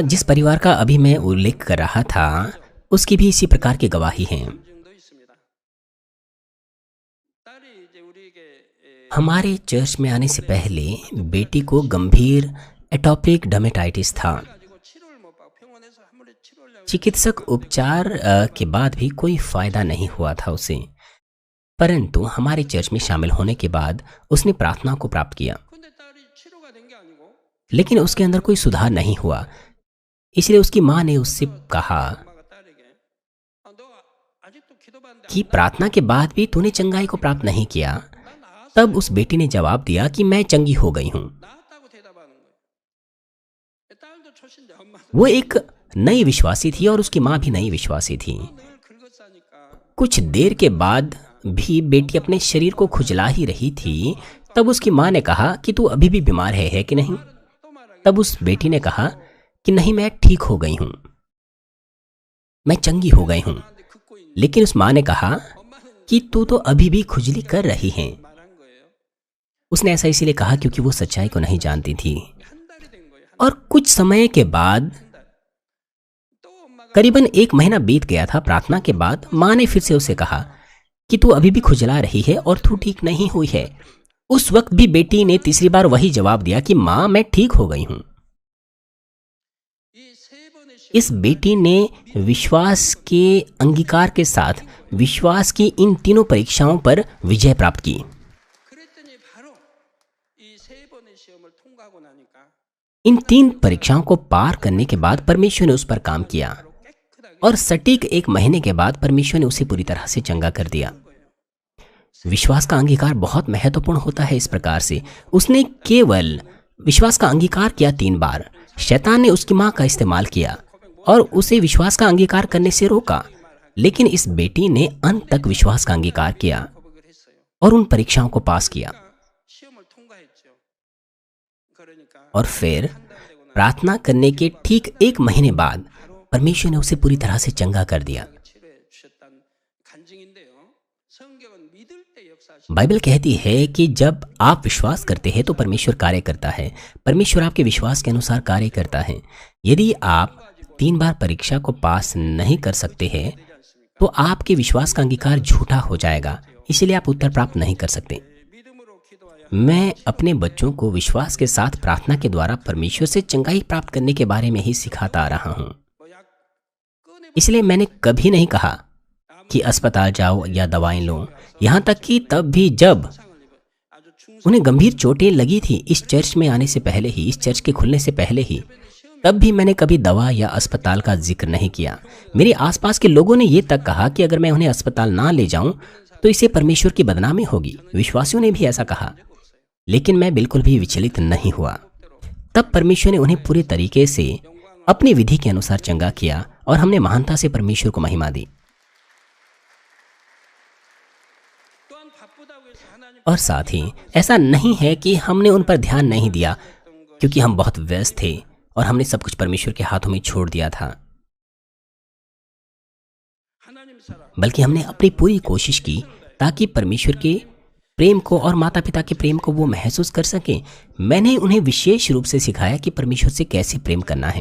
जिस परिवार का अभी मैं उल्लेख कर रहा था, उसकी भी इसी प्रकार की गवाही है। हमारे चर्च में आने से पहले बेटी को गंभीर एटॉपिक डर्मेटाइटिस था। चिकित्सक उपचार के बाद भी कोई फायदा नहीं हुआ था उसे। परंतु हमारे चर्च में शामिल होने के बाद उसने प्रार्थना को प्राप्त किया, लेकिन उसके अंदर कोई सुधार नहीं हुआ। इसलिए उसकी माँ ने उससे कहा कि प्रार्थना के बाद भी तूने चंगाई को प्राप्त नहीं किया। तब उस बेटी ने जवाब दिया कि मैं चंगी हो गई हूं। वो एक नई विश्वासी थी और उसकी माँ भी नई विश्वासी थी। कुछ देर के बाद भी बेटी अपने शरीर को खुजला ही रही थी। तब उसकी माँ ने कहा कि तू अभी भी बीमार है कि नहीं? तब उस बेटी ने कहा कि नहीं, मैं ठीक हो गई हूं, मैं चंगी हो गई हूं। लेकिन उस माँ ने कहा कि तू तो अभी भी खुजली कर रही है। उसने ऐसा इसीलिए कहा क्योंकि वो सच्चाई को नहीं जानती थी। और कुछ समय के बाद, करीबन 1 महीना बीत गया था। प्रार्थना के बाद माँ ने फिर से उसे कहा कि तू अभी भी खुजला रही है और तू ठीक नहीं हुई है। उस वक्त भी बेटी ने तीसरी बार वही जवाब दिया कि माँ, मैं ठीक हो गई हूं। इस बेटी ने विश्वास के अंगीकार के साथ विश्वास की इन तीनों परीक्षाओं पर विजय प्राप्त की। इन 3 परीक्षाओं को पार करने के बाद परमेश्वर ने उस पर काम किया और सटीक 1 महीने के बाद परमेश्वर ने उसे पूरी तरह से चंगा कर दिया। विश्वास का अंगीकार बहुत महत्वपूर्ण होता है। इस प्रकार से उसने केवल विश्वास का अंगीकार किया 3 बार। शैतान ने उसकी मां का इस्तेमाल किया और उसे विश्वास का अंगीकार करने से रोका, लेकिन इस बेटी ने अंत तक विश्वास का अंगीकार किया और उन परीक्षाओं को पास किया। और फिर प्रार्थना करने के ठीक 1 महीने बाद परमेश्वर ने उसे पूरी तरह से चंगा कर दिया। बाइबल कहती है कि जब आप विश्वास करते हैं तो परमेश्वर कार्य करता है। परमेश्वर आपके विश्वास के अनुसार कार्य करता है। यदि आप 3 बार परीक्षा को पास नहीं कर सकते हैं तो आपके विश्वास का अंगीकार झूठा हो जाएगा, इसलिए आप उत्तर प्राप्त नहीं कर सकते। मैं अपने बच्चों को विश्वास के साथ प्रार्थना के द्वारा परमेश्वर से चंगाई प्राप्त करने के बारे में ही सिखाता आ रहा हूं। इसलिए मैंने कभी नहीं कहा कि अस्पताल जाओ या दवाएं लो। यहां तक कि तब भी जब उन्हें गंभीर चोटें लगी थी, इस चर्च में आने से पहले ही, इस चर्च के खुलने से पहले ही, तब भी मैंने कभी दवा या अस्पताल का जिक्र नहीं किया। मेरे आसपास के लोगों ने यह तक कहा कि अगर मैं उन्हें अस्पताल ना ले जाऊं तो इससे परमेश्वर की बदनामी होगी। विश्वासियों ने भी ऐसा कहा, लेकिन मैं बिल्कुल भी विचलित नहीं हुआ। तब परमेश्वर ने उन्हें पूरे तरीके से अपनी विधि के अनुसार चंगा किया और हमने महानता से परमेश्वर को महिमा दी। और साथ ही ऐसा नहीं है कि हमने उन पर ध्यान नहीं दिया क्योंकि हम बहुत व्यस्त थे और हमने सब कुछ परमेश्वर के हाथों में छोड़ दिया था, बल्कि हमने अपनी पूरी कोशिश की ताकि परमेश्वर के प्रेम को और माता पिता के प्रेम को वो महसूस कर सकें। मैंने उन्हें विशेष रूप से सिखाया कि परमेश्वर से कैसे प्रेम करना है।